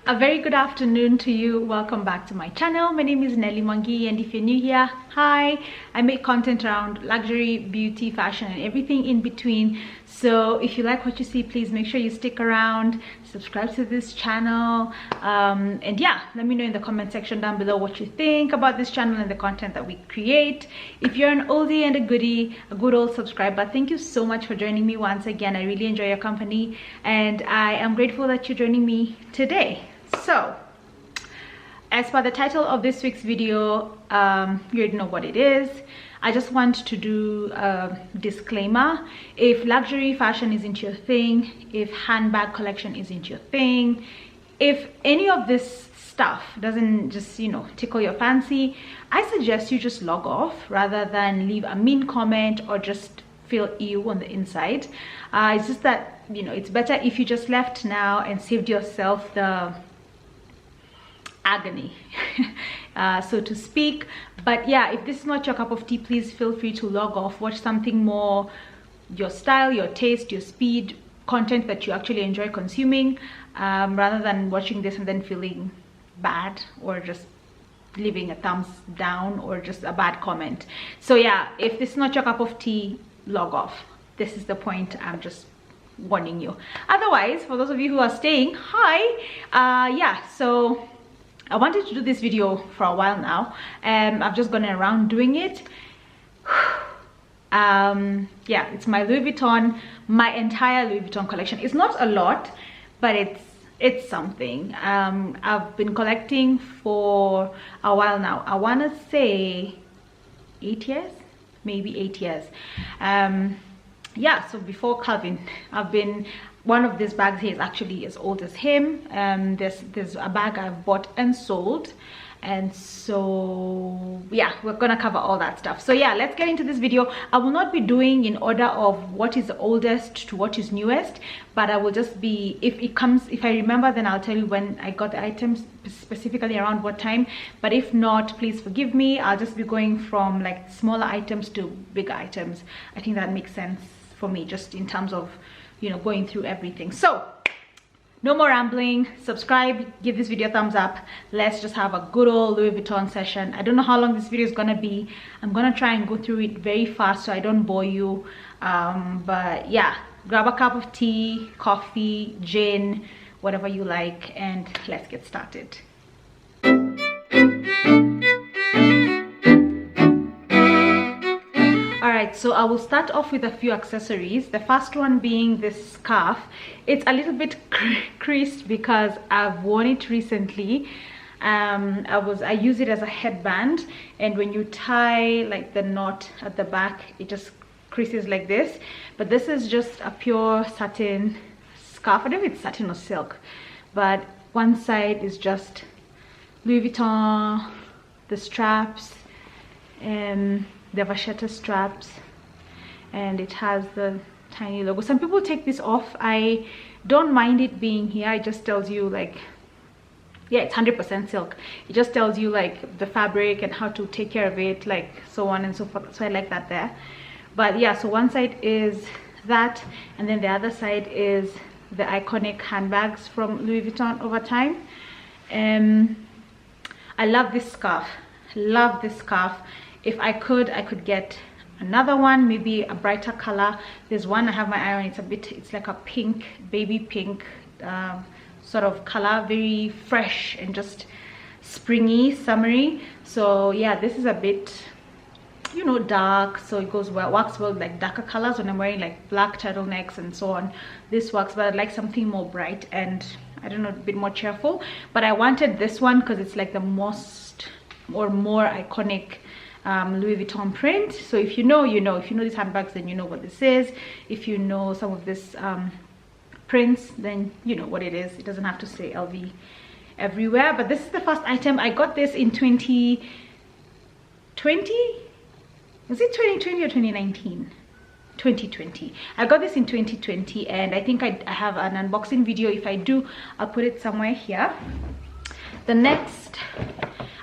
A very good afternoon to you. Welcome back to my channel. My name is Nelly Mongi, and if you're new here, hi. I make content around luxury, beauty, fashion, and everything in between. So if you like what you see, please make sure you stick around, subscribe to this channel, and yeah, let me know in the comment section down below what you think about this channel and the content that we create. If you're an oldie and a goodie, a good old subscriber, thank you so much for joining me once again. I really enjoy your company, and I am grateful that you're joining me today. So as per the title of this week's video, you already know what it is. I just want to do a disclaimer. If luxury fashion isn't your thing, if handbag collection isn't your thing, if any of this stuff doesn't just, tickle your fancy, I suggest you just log off rather than leave a mean comment or just feel ill on the inside. It's just that, it's better if you just left now and saved yourself the agony so to speak. But yeah, if this is not your cup of tea, please feel free to log off, watch something more your style, your taste, your speed, content that you actually enjoy consuming, rather than watching this and then feeling bad or just leaving a thumbs down or just a bad comment. So yeah, if this is not your cup of tea, log off. This is the point. I'm just warning you. Otherwise, for those of you who are staying, hi. Yeah, so I wanted to do this video for a while now, and I've just gone around doing it. Yeah, it's my Louis Vuitton, my entire Louis Vuitton collection. It's not a lot, but it's something. I've been collecting for a while now. I want to say 8 years, maybe 8 years. Yeah, so before Calvin, one of these bags here is actually as old as him. There's a bag I've bought and sold, and so yeah, we're gonna cover all that stuff. So yeah, let's get into this video. I will not be doing in order of what is the oldest to what is newest, but I will just be, if I remember, then I'll tell you when I got the items, specifically around what time. But if not, please forgive me. I'll just be going from like smaller items to bigger items. I think that makes sense for me, just in terms of going through everything. So no more rambling. Subscribe, give this video a thumbs up. Let's just have a good old Louis Vuitton session. I don't know how long this video is gonna be. I'm gonna try and go through it very fast so I don't bore you, but yeah, grab a cup of tea, coffee, gin, whatever you like, and let's get started. Alright, so I will start off with a few accessories. The first one being this scarf. It's a little bit creased because I've worn it recently. I use it as a headband, and when you tie like the knot at the back, it just creases like this. But this is just a pure satin scarf. I don't know if it's satin or silk, but one side is just Louis Vuitton, the straps, and the Pochette straps, and it has the tiny logo. Some people take this off. I don't mind it being here. It just tells you, like, yeah, it's 100% silk. It just tells you like the fabric and how to take care of it, like so on and so forth. So I like that there. But yeah, so one side is that, and then the other side is the iconic handbags from Louis Vuitton over time. I love this scarf. Love this scarf. If I could get another one, maybe a brighter color. There's one I have my eye on. It's like a pink, baby pink sort of color, very fresh and just springy, summery. So yeah, this is a bit, dark, so it goes well, works well like darker colors when I'm wearing like black turtlenecks and so on. This works, but I'd like something more bright and, I don't know, a bit more cheerful. But I wanted this one because it's like the most or more iconic Louis Vuitton print. So if you know, if you know these handbags, then you know what this is. If you know some of this prints, then you know what it is. It doesn't have to say LV everywhere. But this is the first item. I got this in 2020. Is it 2020 or 2019? 2020. I got this in 2020, and I think I have an unboxing video. If I do, I'll put it somewhere here. The next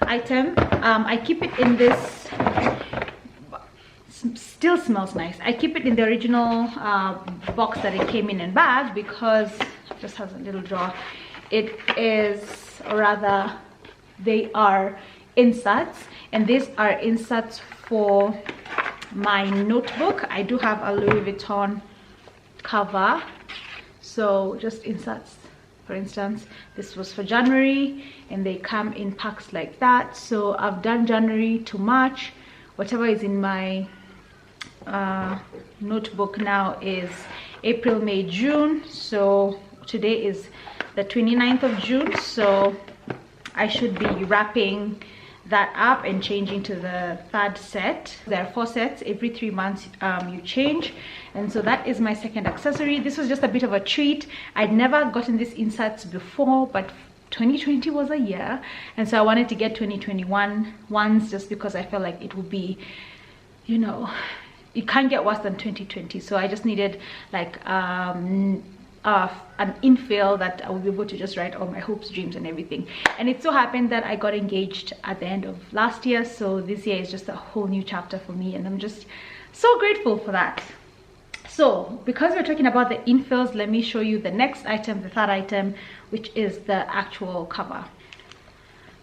item, I keep it in this, still smells nice. I keep it in the original box that it came in and bag, because it just has a little drawer. it is, or rather they are inserts, and these are inserts for my notebook. I do have a Louis Vuitton cover, so just inserts. For instance, this was for January, and they come in packs like that. So I've done January to March. Whatever is in my notebook now is April, May, June. So today is the 29th of June, so I should be wrapping that up and changing to the third set. There are 4 sets. Every 3 months you change, and so that is my second accessory. This was just a bit of a treat. I'd never gotten these inserts before, but 2020 was a year, and so I wanted to get 2021 ones just because I felt like it would be, you know, it can't get worse than 2020. So I just needed like an infill that I will be able to just write all my hopes, dreams and everything. And it so happened that I got engaged at the end of last year, so this year is just a whole new chapter for me, and I'm just so grateful for that. So because we're talking about the infills, let me show you the next item, the third item, which is the actual cover.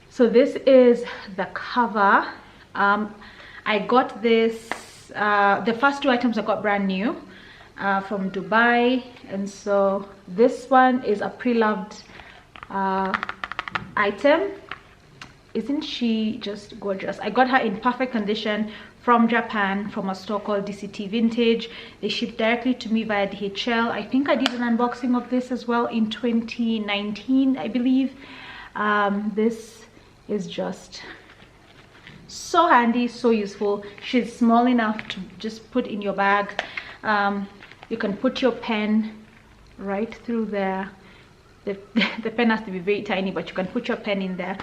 So this is the cover. I got this, the first 2 items I got brand new from Dubai, and so this one is a pre-loved item. Isn't she just gorgeous? I got her in perfect condition from Japan, from a store called DCT Vintage. They shipped directly to me via DHL. I think I did an unboxing of this as well in 2019, I believe. This is just so handy, so useful. She's small enough to just put in your bag. You can put your pen right through there. The pen has to be very tiny, but you can put your pen in there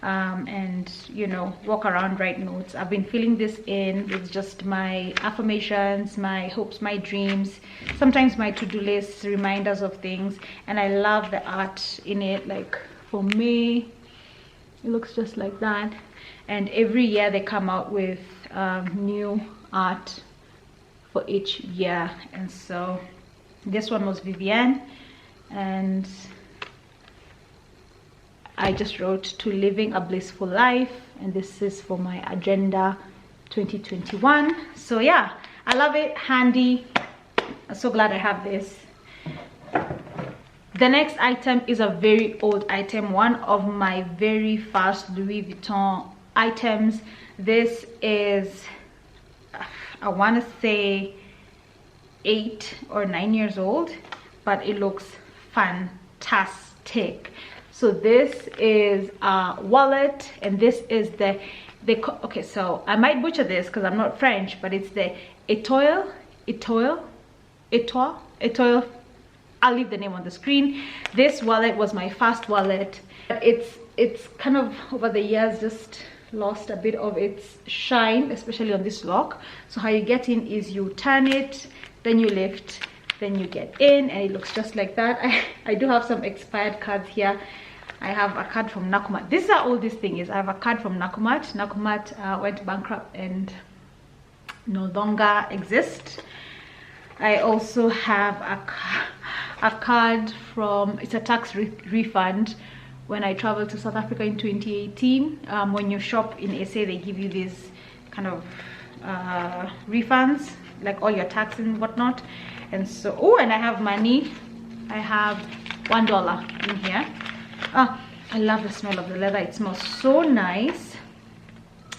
and, you know, walk around, write notes. I've been filling this in with just my affirmations, my hopes, my dreams, sometimes my to-do lists, reminders of things, and I love the art in it. Like for me, it looks just like that, and every year they come out with new art for each year, and so this one was Vivienne, and I just wrote to living a blissful life, and this is for my agenda 2021. So yeah, I love it, handy. I'm so glad I have this. The next item is a very old item, one of my very first Louis Vuitton items. This is, I want to say 8 or 9 years old, but it looks fantastic. So this is a wallet, and this is okay, so I might butcher this because I'm not French, but it's the Etoile. I'll leave the name on the screen. This wallet was my first wallet, but it's kind of over the years just lost a bit of its shine, especially on this lock. So how you get in is you turn it, then you lift, then you get in, and it looks just like that. I do have some expired cards here. I have a card from Nakumat. This is how old this thing is. I have a card from Nakumat. Nakumat went bankrupt and no longer exists. I also have a card from, it's a tax refund when I traveled to South Africa in 2018. When you shop in SA, they give you these kind of refunds, like all your tax and whatnot. And so, oh, and I have money. I have $1 in here. I love the smell of the leather. It smells so nice.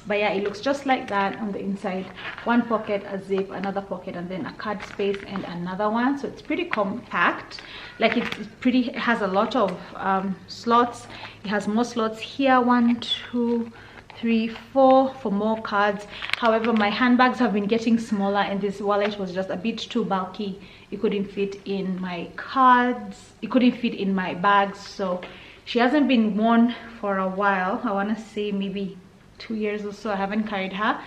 But yeah, it looks just like that on the inside. One pocket, a zip, another pocket, and then a card space and another one. So it's pretty compact. Like it has a lot of slots. It has more slots here, 1, 2, 3, 4 for more cards. However, my handbags have been getting smaller, and this wallet was just a bit too bulky. It couldn't fit in my cards. It couldn't fit in my bags. So she hasn't been worn for a while. I want to say maybe 2 years or so. I haven't carried her.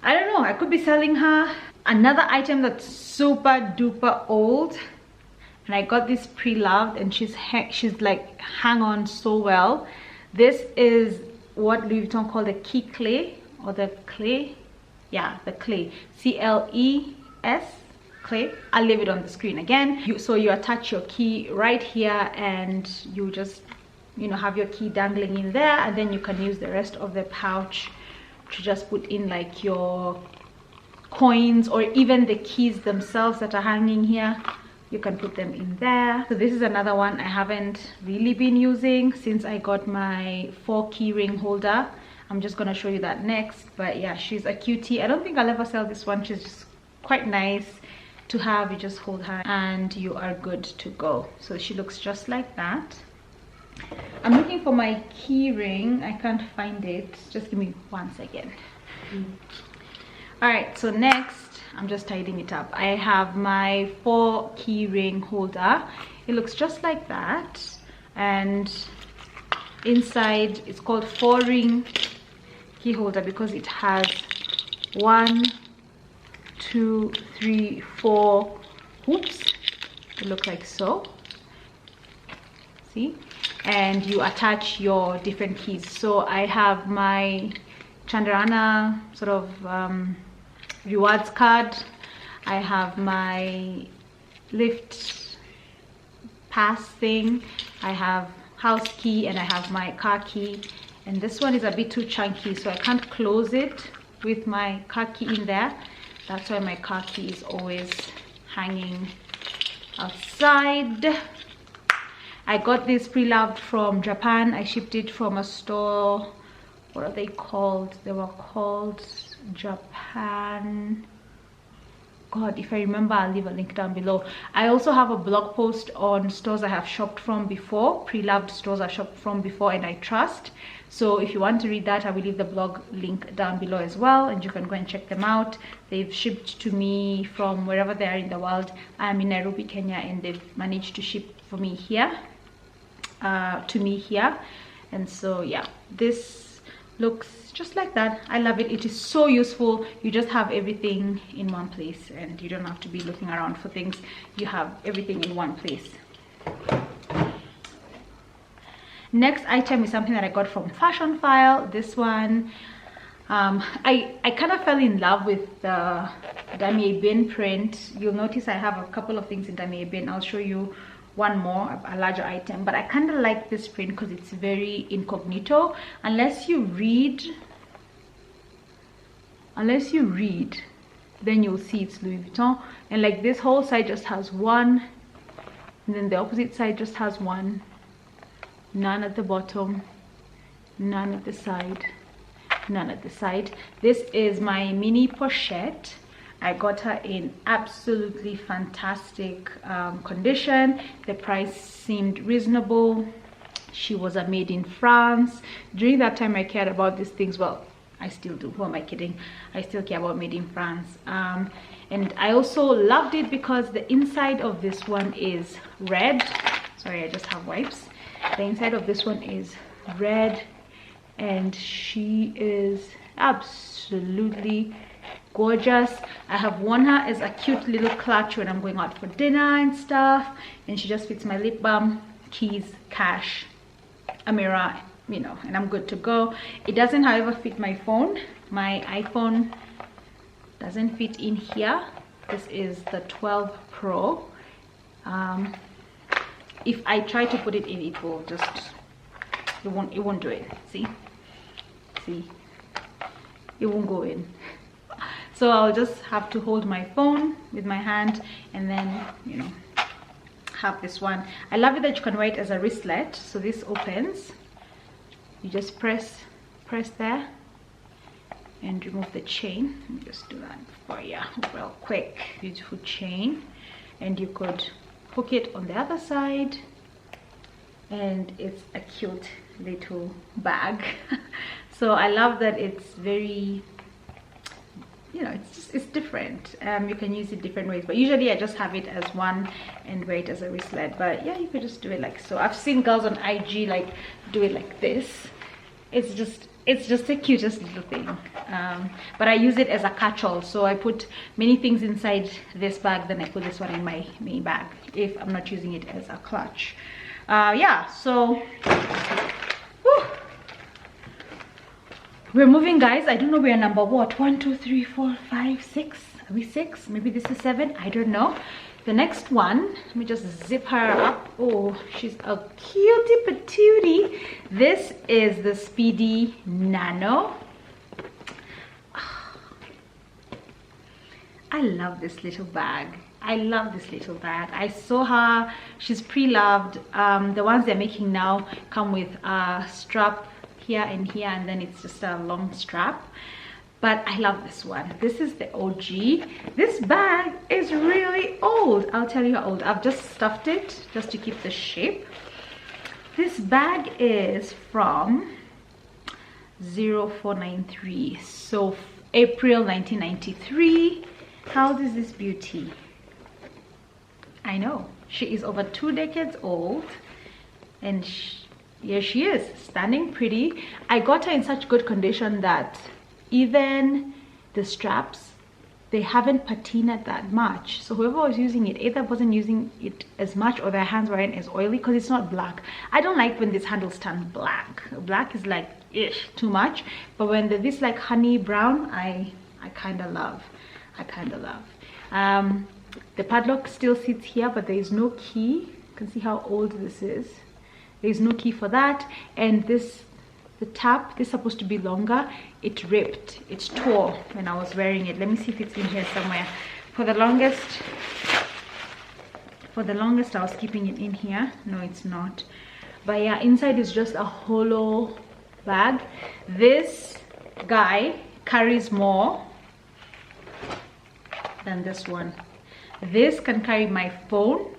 I don't know, I could be selling her. Another item that's super duper old, and I got this pre-loved, and she's like hang on so well. This is what Louis Vuitton called the key clay, or the clay, yeah, the clay, CLES, clip. I'll leave it on the screen again. So you attach your key right here, and you just, you know, have your key dangling in there, and then you can use the rest of the pouch to just put in like your coins, or even the keys themselves that are hanging here. You can put them in there. So this is another one I haven't really been using since I got my 4 key ring holder. I'm just gonna show you that next. But yeah, she's a cutie. I don't think I'll ever sell this one. She's just quite nice to have. You just hold her and you are good to go. So she looks just like that. I'm looking for my key ring. I can't find it. Just give me 1 second. All right, so next I'm just tidying it up. I have my 4 key ring holder. It looks just like that, and inside it's called 4 ring key holder because it has 1, 2, 3, 4 hoops. It looks like so. See? And you attach your different keys. So I have my Chandrana sort of rewards card. I have my lift pass thing. I have house key, and I have my car key. And this one is a bit too chunky, so I can't close it with my car key in there. That's why my car key is always hanging outside. I got this pre-loved from Japan. I shipped it from a store. What are they called? They were called Japan. God, if I remember, I'll leave a link down below. I also have a blog post on stores I have shopped from before, pre-loved stores I've shopped from before and I trust. So if you want to read that, I will leave the blog link down below as well, and you can go and check them out. They've shipped to me from wherever they are in the world. I'm in Nairobi, Kenya, and they've managed to ship for me here, to me here. And so yeah, this looks just like that. I love it. It is so useful. You just have everything in one place, and you don't have to be looking around for things. You have everything in one place. Next item is something that I got from Fashion File. This one, I kind of fell in love with the damier ebene print. You'll notice I have a couple of things in damier ebene. I'll show you one more, a larger item, but I kind of like this print because it's very incognito. Unless you read, then you'll see it's Louis Vuitton. And like this whole side just has one, and then the opposite side just has one. None at the bottom, none at the side, none at the side. This is my mini Pochette. I got her in absolutely fantastic condition. The price seemed reasonable. She was a made in France. During that time I cared about these things. Well, I still do. Who am I kidding? I still care about made in France. And I also loved it because the inside of this one is red. Sorry, I just have wipes. The inside of this one is red, and she is absolutely gorgeous. I have worn her as a cute little clutch when I'm going out for dinner and stuff, and she just fits my lip balm, keys, cash, a mirror, you know, and I'm good to go. It doesn't, however, fit my phone. My iPhone doesn't fit in here. This is the 12 Pro. If I try to put it in, it will just, it won't do it. See, it won't go in. So I'll just have to hold my phone with my hand, and then, you know, have this one. I love it that you can wear it as a wristlet. So this opens, you just press there and remove the chain. Let me just do that for you real quick. Beautiful chain, and you could hook it on the other side, and it's a cute little bag. So I love that it's very, you know, it's different. You can use it different ways, but usually I just have it as one and wear it as a wristlet. But yeah, you could just do it like so. I've seen girls on IG like do it like this. It's just the cutest little thing. But I use it as a catch-all, so I put many things inside this bag, then I put this one in my main bag if I'm not using it as a clutch. Yeah, so We're moving, guys. I don't know, we're number what, 1 2 3 4 5 6. Are we 6? Maybe this is 7. I don't know. The next one, let me just zip her up. Oh, she's a cutie patootie. This is the Speedy Nano. I love this little bag. I love this little bag. I saw her, she's pre-loved. The ones they're making now come with a strap here and here, and then it's just a long strap. But I love this one. This is the OG. This bag is really old. I'll tell you how old. I've just stuffed it just to keep the shape. This bag is from 0493, so April 1993. How old is this beauty? I know, she is over 2 decades old, and here she is, standing pretty. I got her in such good condition that even the straps, they haven't patinaed that much. So whoever was using it either wasn't using it as much, or their hands weren't as oily, because it's not black. I don't like when these handles turn black. Black is like too much, but when they're this like honey brown, I kind of love. The padlock still sits here, but there is no key. You can see how old this is. There is no key for that. And this, the tab, this is supposed to be longer. It ripped, it tore when I was wearing it. Let me see if it's in here somewhere. For the longest I was keeping it in here. No, it's not. But yeah, inside is just a hollow bag. This guy carries more than this one. This can carry my phone,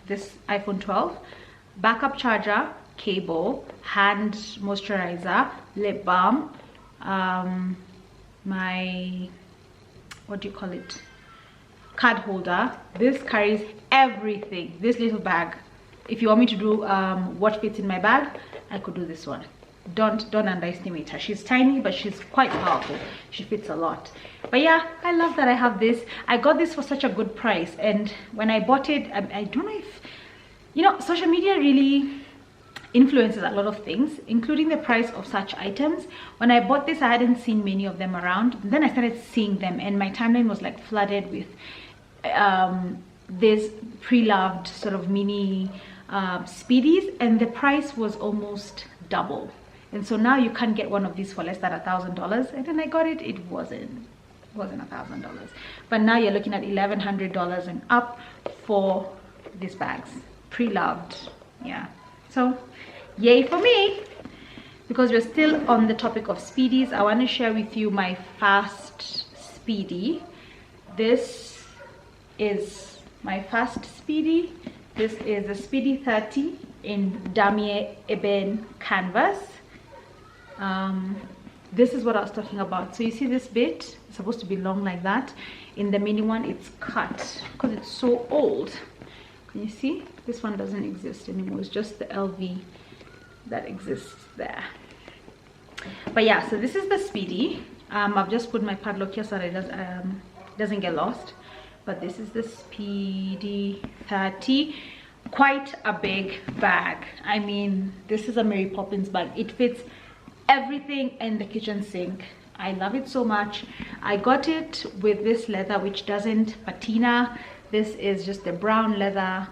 this iPhone 12, backup charger, cable, hand moisturizer, lip balm, my, what do you call it, card holder. This carries everything. This little bag, if you want me to do what fits in my bag, I could do this one. Don't underestimate her. She's tiny, but she's quite powerful. She fits a lot. But yeah, I love that I have this. I got this for such a good price, and when I bought it, I don't know if, you know, social media really influences a lot of things, including the price of such items. When I bought this, I hadn't seen many of them around. Then I started seeing them, and my timeline was like flooded with this pre-loved sort of mini Speedies, and the price was almost double. And so now you can't get one of these for less than $1,000. And then I got it, it wasn't $1,000. But now you're looking at $1,100 and up for these bags, pre-loved. Yeah, so yay for me. Because we're still on the topic of Speedies, I want to share with you my fast Speedy. This is my fast Speedy. This is the Speedy 30 in Damier Ebene canvas. This is what I was talking about. So you see this bit, it's supposed to be long like that. In the mini one, it's cut because it's so old. Can you see? This one doesn't exist anymore. It's just the LV that exists there. But yeah, so this is the Speedy. I've just put my padlock here so that it doesn't get lost. But this is the Speedy 30. Quite a big bag. I mean, this is a Mary Poppins bag. It fits everything in the kitchen sink. I love it so much. I got it with this leather which doesn't patina. This is just the brown leather.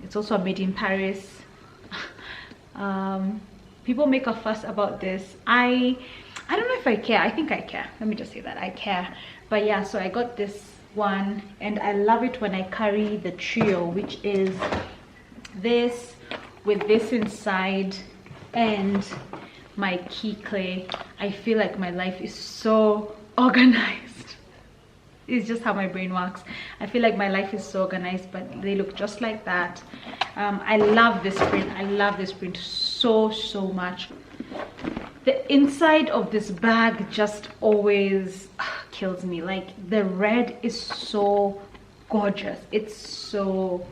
It's also made in Paris. People make a fuss about this. I don't know if I care. I think I care. Let me just say that I care. But yeah, so I got this one, and I love it when I carry the trio, which is this with this inside and my key clay. I feel like my life is so organized. It's just how my brain works. I feel like my life is so organized, but they look just like that. I love this print. I love this print so much. The inside of this bag just always kills me. Like, the red is so gorgeous. It's so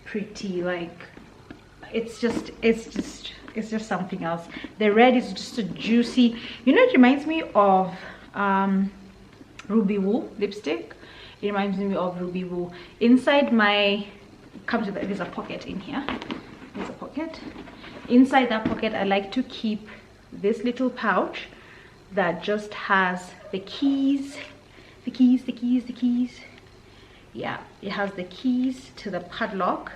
pretty. Like, it's just something else. The red is just a juicy, you know, it reminds me of Ruby Woo lipstick. It reminds me of Ruby Woo. Inside my, there's a pocket in here. There's a pocket. Inside that pocket, I like to keep this little pouch. that just has the keys. Yeah, it has the keys to the padlock.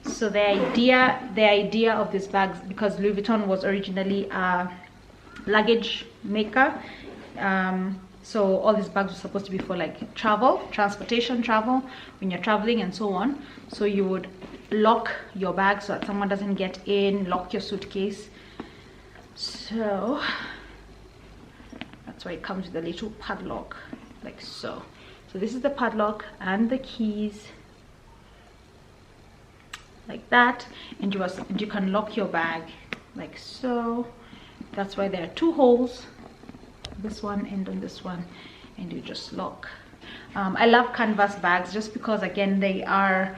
So the idea of these bags, because Louis Vuitton was originally a luggage maker, so all these bags were supposed to be for like transportation travel, when you're traveling and so on. So you would lock your bag so that someone doesn't get in, lock your suitcase. So that's why it comes with a little padlock, like so. So this is the padlock and the keys, like that, and you can lock your bag like so. That's why there are two holes, this one and on this one, and you just lock. I love canvas bags just because, again, they are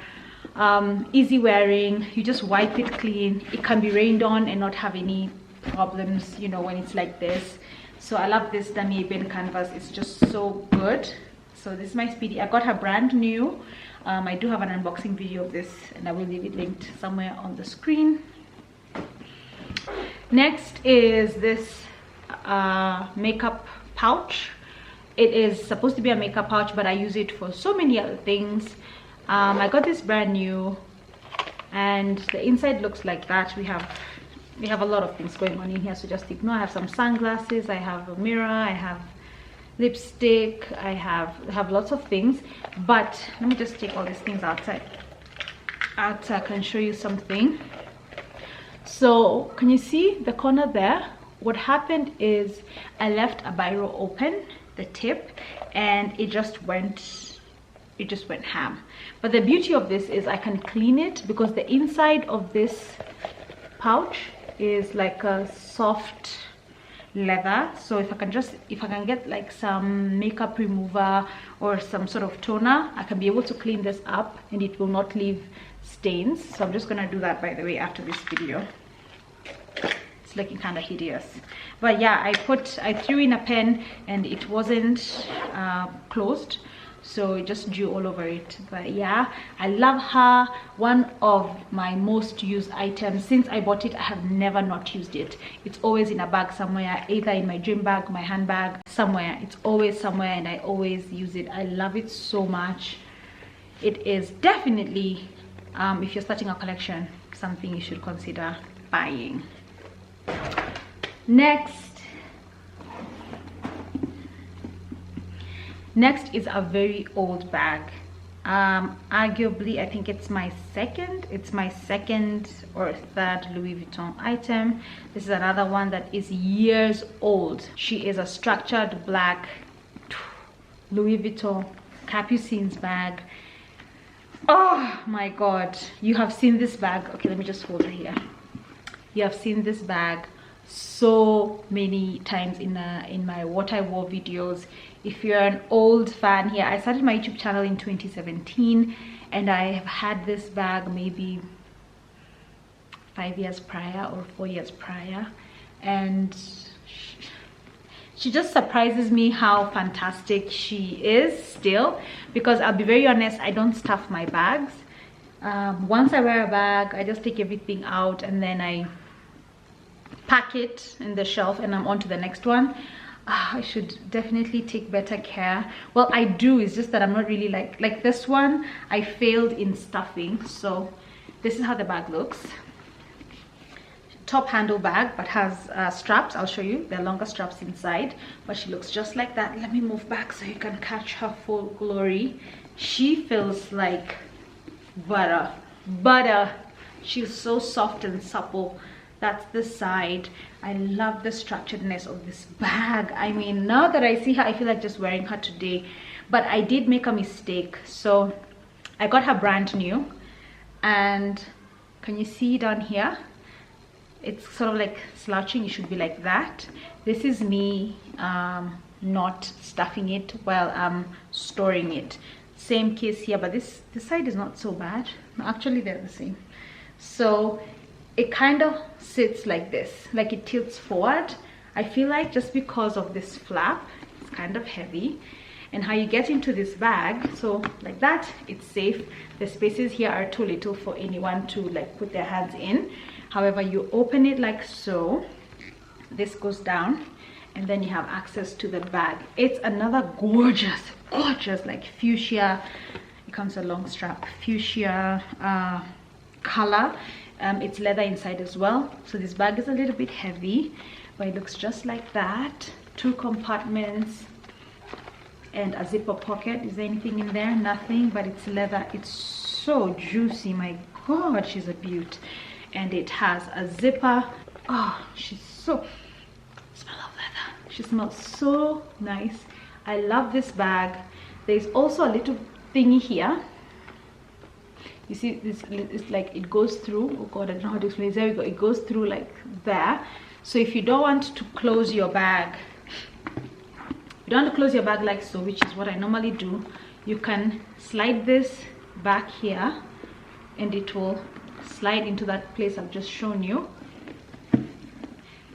easy wearing. You just wipe it clean. It can be rained on and not have any problems, you know, when it's like this. So I love this Damier Ebene canvas. It's just so good. So this is my Speedy. I got her brand new. I do have an unboxing video of this, and I will leave it linked somewhere on the screen. Next is this makeup pouch. It is supposed to be a makeup pouch, but I use it for so many other things. I got this brand new, and the inside looks like that. We have a lot of things going on in here, so just ignore. I have some sunglasses, I have a mirror, I have lipstick, I have lots of things. But let me just take all these things outside so I can show you something. So can you see the corner there? What happened is I left a biro open, the tip, and it just went ham. But the beauty of this is I can clean it, because the inside of this pouch is like a soft leather. So if I can get like some makeup remover or some sort of toner, I can be able to clean this up and it will not leave stains. So I'm just gonna do that, by the way, after this video. It's looking kind of hideous, but yeah, I threw in a pen and it wasn't closed, so it just drew all over it. But yeah, I love her. One of my most used items. Since I bought it, I have never not used it. It's always in a bag somewhere, either in my dream bag, my handbag, somewhere. It's always somewhere, and I always use it. I love it so much. It is definitely, if you're starting a collection, something you should consider buying. Next is a very old bag. Arguably, I think it's my second or third Louis Vuitton item. This is another one that is years old. She is a structured black Louis Vuitton Capucines bag. Oh my god, you have seen this bag. Okay, let me just hold it here. You have seen this bag so many times in my what I wore videos. If you're an old fan here, I started my YouTube channel in 2017, and I have had this bag maybe 5 years prior or 4 years prior, and she just surprises me how fantastic she is still. Because I'll be very honest, I don't stuff my bags. Once I wear a bag, I just take everything out and then I pack it in the shelf and I'm on to the next one. I should definitely take better care. Well, I do, it's just that I'm not really like this one. I failed in stuffing. So this is how the bag looks. Top handle bag, but has straps. I'll show you. There are longer straps inside, but she looks just like that. Let me move back so you can catch her full glory. She feels like butter. She's so soft and supple. That's the side. I love the structuredness of this bag. I mean, now that I see her, I feel like just wearing her today. But I did make a mistake. So I got her brand new, and can you see down here? It's sort of like slouching. It should be like that. This is me not stuffing it while I'm storing it. Same case here, but this side is not so bad. Actually, they're the same. So it kind of sits like this, like it tilts forward. I feel like just because of this flap, it's kind of heavy. And how you get into this bag, so like that, it's safe. The spaces here are too little for anyone to like put their hands in. However, you open it like so, this goes down, and then you have access to the bag. It's another gorgeous like fuchsia, it comes a long strap, fuchsia color. It's leather inside as well, so this bag is a little bit heavy, but it looks just like that. 2 compartments and a zipper pocket. Is there anything in there? Nothing, but it's leather. It's so juicy, my god, she's a beaut. And it has a zipper. Oh, she's so, smell of leather, she smells so nice. I love this bag. There's also a little thingy here. You see, this is like, it goes through. Oh god, I don't know how to explain. There we go. It goes through like there. So if you don't want to close your bag, you don't want to close your bag like so, which is what I normally do, you can slide this back here and it will slide into that place I've just shown you,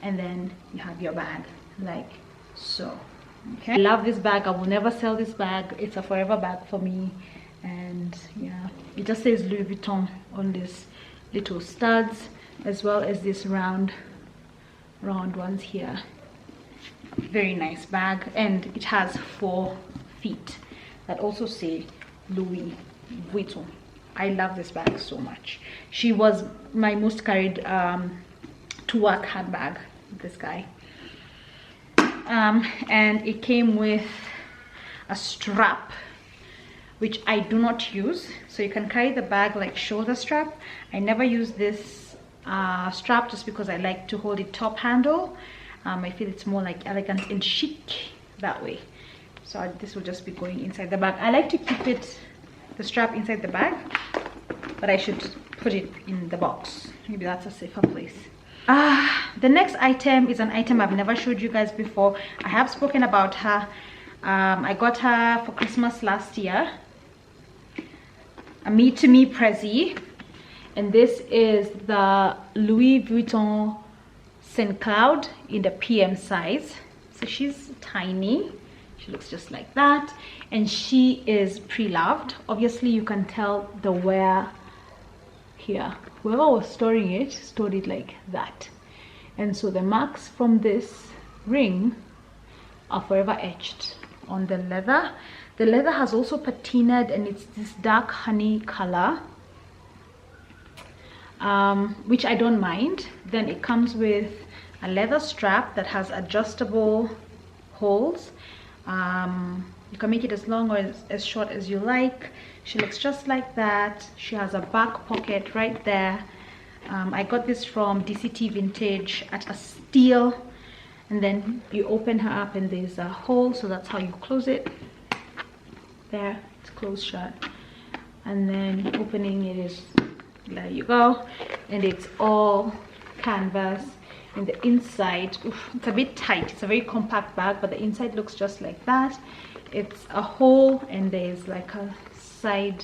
and then you have your bag like so. Okay, I love this bag. I will never sell this bag. It's a forever bag for me. And yeah, it just says Louis Vuitton on this little studs, as well as this round ones here. Very nice bag, and it has 4 feet that also say Louis Vuitton. I love this bag so much. She was my most carried to work handbag, this guy. And it came with a strap, which I do not use, so you can carry the bag like shoulder strap. I never use this strap just because I like to hold it top handle. I feel it's more like elegant and chic that way. So this will just be going inside the bag. I like to keep it, the strap, inside the bag, but I should put it in the box. Maybe that's a safer place. The next item is an item I've never showed you guys before. I have spoken about her. I got her for Christmas last year. A me to me prezi, and this is the Louis Vuitton Sincloud in the PM size. So she's tiny, she looks just like that, and she is pre-loved. Obviously you can tell the wear here. Whoever was storing it stored it like that, and so the marks from this ring are forever etched on the leather. The leather has also patinaed, and it's this dark honey color, which I don't mind. Then it comes with a leather strap that has adjustable holes. You can make it as long or as short as you like. She looks just like that. She has a back pocket right there. I got this from DCT Vintage at a steal, and then you open her up and there's a hole, so that's how you close it. There, it's closed shut, and then opening it is, there you go, and it's all canvas. In the inside, it's a bit tight, it's a very compact bag, but the inside looks just like that. It's a hole, and there's like a side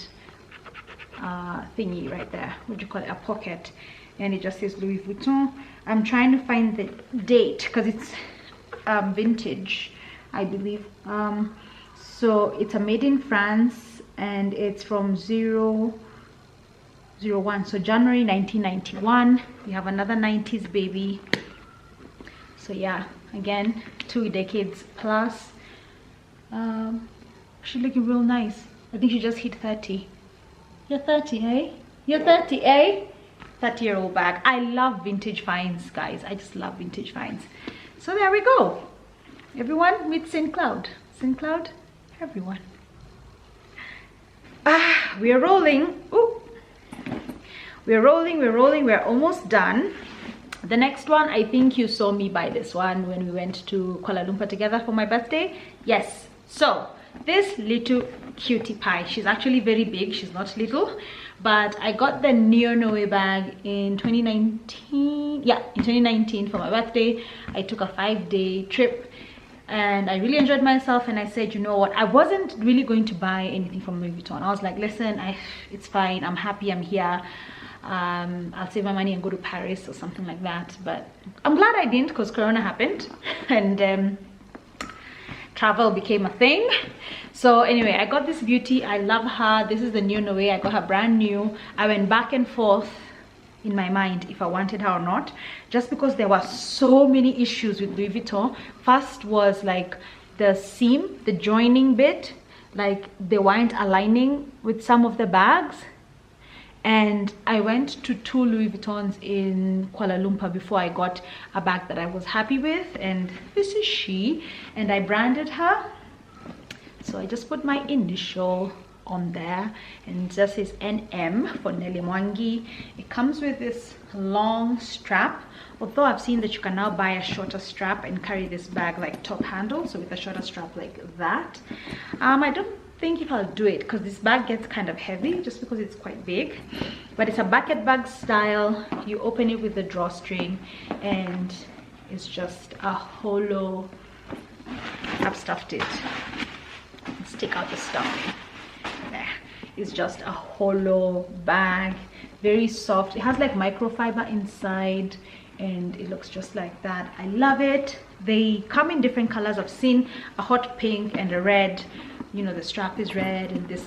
thingy right there, what do you call it, a pocket, and it just says Louis Vuitton. I'm trying to find the date because it's vintage, I believe. So it's a made in France, and it's from 001, so January 1991. We have another 90s baby. So yeah, again, 2 decades plus. She's looking real nice. I think she just hit 30. You're 30, eh? You're 30, eh? 30-year-old bag. I love vintage finds, guys. I just love vintage finds. So there we go. Everyone meet Sincloud. Sincloud, everyone. We are rolling. Ooh. We're rolling, we're almost done. The next one, I think you saw me buy this one when we went to Kuala Lumpur together for my birthday. Yes, so this little cutie pie, she's actually very big, she's not little, but I got the Norway bag in 2019. Yeah, in 2019 for my birthday. I took a 5-day trip and I really enjoyed myself, and I said, you know what, I wasn't really going to buy anything from Louis Vuitton. I was like, listen, it's fine, I'm happy I'm here. I'll save my money and go to Paris or something like that, but I'm glad I didn't, because Corona happened and travel became a thing. So anyway, I got this beauty. I love her. This is the new Norway. I got her brand new. I went back and forth in my mind if I wanted her or not, just because there were so many issues with Louis Vuitton. First was like the seam, the joining bit, like they weren't aligning with some of the bags. And I went to 2 Louis Vuittons in Kuala Lumpur before I got a bag that I was happy with, and this is she, and I branded her. So I just put my initial on there, and it just says NM for Nelly Mwangi. It comes with this long strap, although I've seen that you can now buy a shorter strap and carry this bag like top handle, so with a shorter strap like that. I don't think if I'll do it because this bag gets kind of heavy just because it's quite big, but it's a bucket bag style. You open it with the drawstring and it's just a hollow. I've stuffed it. Let's take out the stuffing. There, it's just a hollow bag, very soft. It has like microfiber inside and it looks just like that. I love it. They come in different colors. I've seen a hot pink and a red. You know, the strap is red and this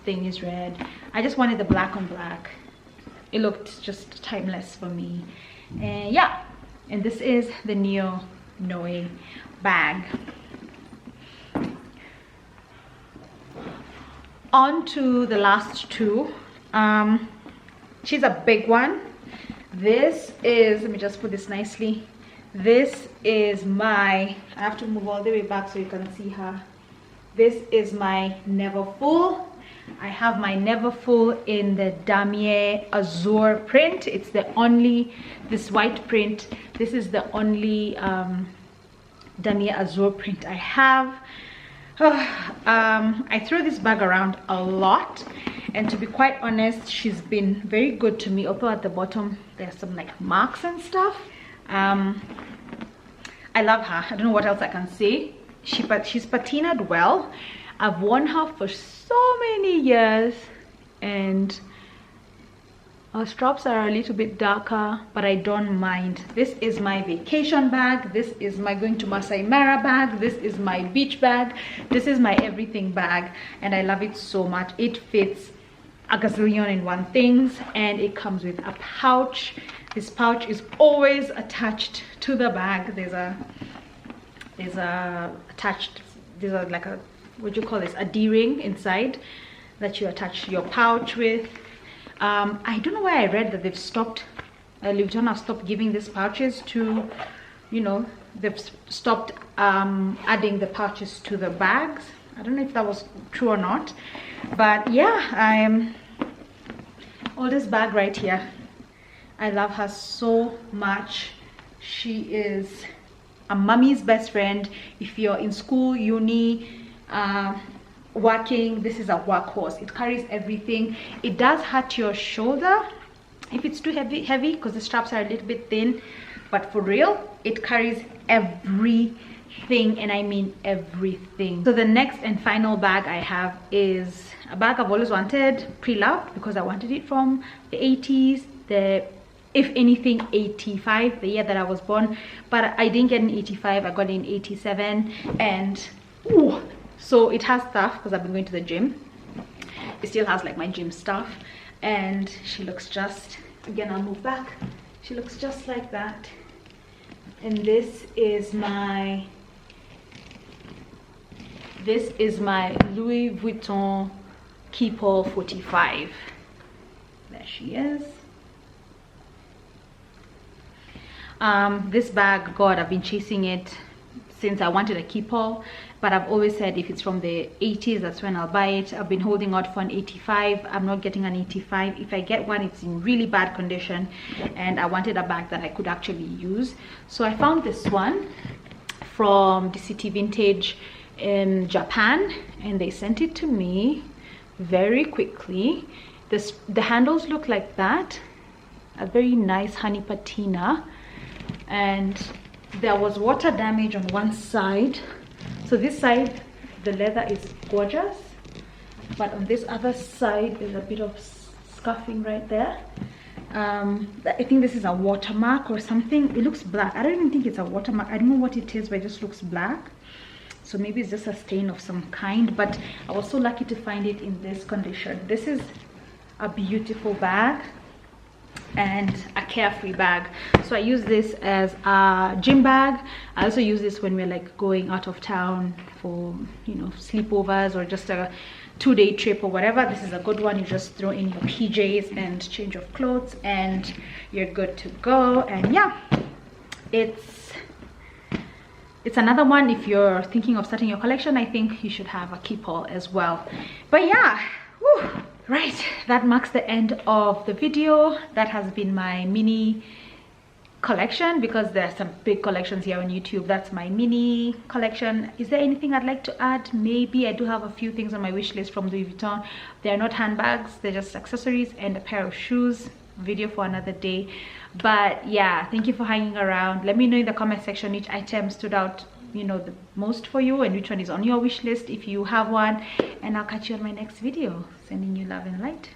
thing is red. I just wanted the black on black. It looked just timeless for me. And yeah, and this is the Neo Noe bag. On to the last 2. She's a big one. This is, let me just put this nicely. This is my, I have to move all the way back so you can see her. This is my Neverfull. I have my Neverfull in the damier azure print. It's the only, this white print, this is the only damier azure print I have. I throw this bag around a lot, and to be quite honest, she's been very good to me, although at the bottom there's some like marks and stuff. I love her. I don't know what else I can say. She's patinaed well. I've worn her for so many years, and her straps are a little bit darker, but I don't mind. This is my vacation bag. This is my going to Masai Mara bag. This is my beach bag. This is my everything bag, and I love it so much. It fits a gazillion and one things, and it comes with a pouch. This pouch is always attached to the bag. There's like a, what do you call this, a D-ring inside that you attach your pouch with. I don't know why I read that they've stopped, Louis Vuitton have stopped giving these pouches to, you know, they've stopped adding the pouches to the bags. I don't know if that was true or not, but yeah, all this bag right here, I love her so much. She is a mommy's best friend. If you're in school, uni, working, this is a workhorse. It carries everything. It does hurt your shoulder if it's too heavy because the straps are a little bit thin, but for real, it carries everything, and I mean everything. So the next and final bag I have is a bag I've always wanted, pre-loved, because I wanted it from the 80s, if anything 85, the year that I was born, but I didn't get in 85, I got in 87. And ooh, so it has stuff because I've been going to the gym. It still has like my gym stuff, and she looks just, again I'll move back, she looks just like that. And this is my Louis Vuitton Keepall 45. There she is. This bag, God, I've been chasing it since I wanted a Keepall, but I've always said if it's from the 80s, that's when I'll buy it. I've been holding out for an 85. I'm not getting an 85. If I get one, it's in really bad condition, and I wanted a bag that I could actually use. So I found this one from the City Vintage in Japan, and they sent it to me very quickly. The handles look like that, a very nice honey patina, and there was water damage on one side. So this side the leather is gorgeous, but on this other side there's a bit of scuffing right there. I think this is a watermark or something. It looks black. I don't even think it's a watermark. I don't know what it is, but it just looks black. So maybe it's just a stain of some kind, but I was so lucky to find it in this condition. This is a beautiful bag, and a carefree bag. So I use this as a gym bag. I also use this when we're like going out of town for, you know, sleepovers or just a 2-day trip or whatever. This is a good one. You just throw in your PJs and change of clothes and you're good to go. And yeah, it's another one. If you're thinking of starting your collection, I think you should have a keep haul as well. But yeah, whew, right, that marks the end of the video. That has been my mini collection, because there's some big collections here on YouTube. That's my mini collection. Is there anything I'd like to add? Maybe. I do have a few things on my wish list from Louis Vuitton. They're not handbags, they're just accessories and a pair of shoes. Video for another day. But yeah, thank you for hanging around. Let me know in the comment section which item stood out, you know, the most for you, and which one is on your wish list if you have one. And I'll catch you on my next video. Sending you love and light.